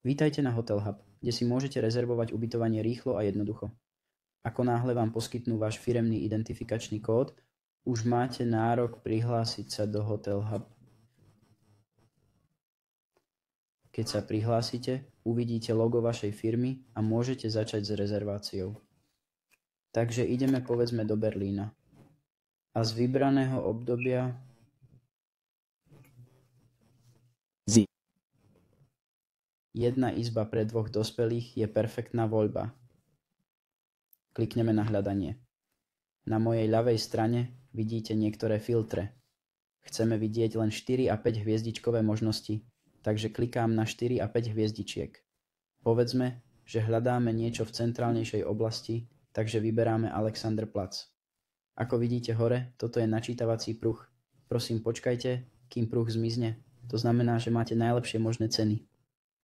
Vítajte na Hotel Hub, kde si môžete rezervovať ubytovanie rýchlo a jednoducho. Ako náhle vám poskytnú váš firemný identifikačný kód, už máte nárok prihlásiť sa do Hotel Hub. Keď sa prihlásite, uvidíte logo vašej firmy a môžete začať s rezerváciou. Takže ideme povedzme do Berlína. A z vybraného obdobia jedna izba pre 2 dospelých je perfektná voľba. Klikneme na hľadanie. Na mojej ľavej strane vidíte niektoré filtre. Chceme vidieť len 4 a 5 hviezdičkové možnosti, takže klikám na 4 a 5 hviezdičiek. Povedzme, že hľadáme niečo v centrálnejšej oblasti, takže vyberáme Alexanderplatz. Ako vidíte hore, toto je načítavací pruh. Prosím počkajte, kým pruh zmizne. To znamená, že máte najlepšie možné ceny.